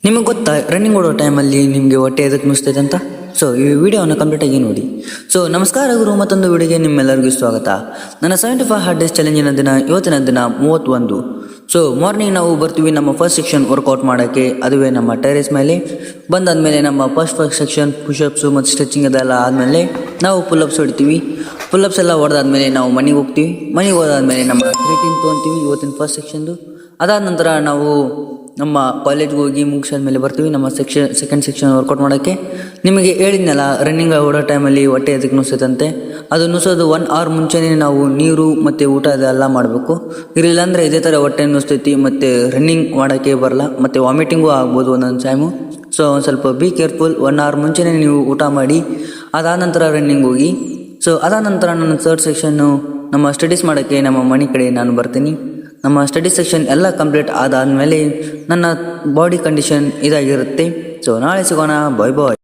ನಿಮಗೆ ಗೊತ್ತಾ ರನ್ನಿಂಗ್ ಓಡೋ ಟೈಮಲ್ಲಿ ನಿಮಗೆ ಹೊಟ್ಟೆ ಎದಕ್ಕೆ ನುಸ್ತೈತೆ ಅಂತ? ಸೊ ಈ ವಿಡಿಯೋವನ್ನು ಕಂಪ್ಲೀಟಾಗಿ ನೋಡಿ. ಸೊ ನಮಸ್ಕಾರ ಗುರು, ಮತ್ತೊಂದು ವಿಡಿಯೋಗೆ ನಿಮ್ಮೆಲ್ಲರಿಗೂ ಸ್ವಾಗತ. ನನ್ನ 75 ಹಾರ್ಡ್ ಡೇಸ್ ಚಾಲೆಂಜಿನ ದಿನ ಇವತ್ತಿನ ದಿನ 31. ಸೊ ಮಾರ್ನಿಂಗ್ ನಾವು ಬರ್ತೀವಿ ನಮ್ಮ ಫಸ್ಟ್ ಸೆಕ್ಷನ್ ವರ್ಕೌಟ್ ಮಾಡೋಕ್ಕೆ, ಅದುವೇ ನಮ್ಮ ಟೆರೇಸ್ ಮೇಲೆ. ಬಂದಾದಮೇಲೆ ನಮ್ಮ ಫಸ್ಟ್ ಸೆಕ್ಷನ್ ಪುಷಪ್ಸು ಮತ್ತು ಸ್ಟ್ರೆಚಿಂಗ್ ಅದೆಲ್ಲ ಆದಮೇಲೆ ನಾವು ಪುಲ್ಲಪ್ಸ್ ಹೊಡಿತೀವಿ. ಪುಲ್ಲಪ್ಸ್ ಎಲ್ಲ ಹೊಡೆದಾದ್ಮೇಲೆ ನಾವು ಮನೆಗೆ ಹೋಗ್ತೀವಿ. ಮನೆಗೆ ಹೋದಾದ್ಮೇಲೆ ನಮ್ಮ ಕ್ರಿಯೇಟಿನ್ ತೊಗೊತೀವಿ ಇವತ್ತಿನ ಫಸ್ಟ್ ಸೆಕ್ಷನ್ದು. ಅದಾದ ನಂತರ ನಾವು ನಮ್ಮ ಕಾಲೇಜ್ಗೆ ಹೋಗಿ ಮುಗಿಸಾದ್ಮೇಲೆ ಬರ್ತೀವಿ ನಮ್ಮ ಸೆಕೆಂಡ್ ಸೆಕ್ಷನ್ ವರ್ಕೌಟ್ ಮಾಡೋಕ್ಕೆ. ನಿಮಗೆ ಹೇಳಿದ್ನಲ್ಲ, ರನ್ನಿಂಗ್ ಓಡೋ ಟೈಮಲ್ಲಿ ಹೊಟ್ಟೆ ಅದಕ್ಕೆ ನುಸೈತಂತೆ. ಅದು ನುಸೋದು 1 hour ಮುಂಚೆನೇ ನಾವು ನೀರು ಮತ್ತು ಊಟ ಅದೆಲ್ಲ ಮಾಡಬೇಕು. ಇರಲಿಲ್ಲಾಂದರೆ ಇದೇ ಥರ ಹೊಟ್ಟೆ ನುಸ್ತೈತಿ ಮತ್ತು ರನ್ನಿಂಗ್ ಮಾಡೋಕ್ಕೆ ಬರಲ್ಲ ಮತ್ತು ವಾಮಿಟಿಂಗು ಆಗ್ಬೋದು ಒಂದೊಂದು ಟೈಮು. ಸೊ ಒಂದು ಸ್ವಲ್ಪ ಬಿ ಕೇರ್ಫುಲ್. 1 hour ಮುಂಚೆನೇ ನೀವು ಊಟ ಮಾಡಿ ಅದಾದ ನಂತರ ರನ್ನಿಂಗ್ ಹೋಗಿ. ಸೊ ಅದಾದ ನಂತರ ನನ್ನ ಥರ್ಡ್ ಸೆಕ್ಷನ್ನು ನಮ್ಮ ಸ್ಟಡೀಸ್ ಮಾಡೋಕ್ಕೆ ನಮ್ಮ ಮನೆ ಕಡೆ ನಾನು ಬರ್ತೀನಿ. ನಮ್ಮ ಸ್ಟಡಿ ಸೆಕ್ಷನ್ ಎಲ್ಲ ಕಂಪ್ಲೀಟ್ ಆದಾದಮೇಲೆ ನನ್ನ ಬಾಡಿ ಕಂಡೀಷನ್ ಇದಾಗಿರುತ್ತೆ. ಸೊ ನಾಳೆ ಸಿಗೋಣ. ಬಾಯ್ ಬಾಯ್.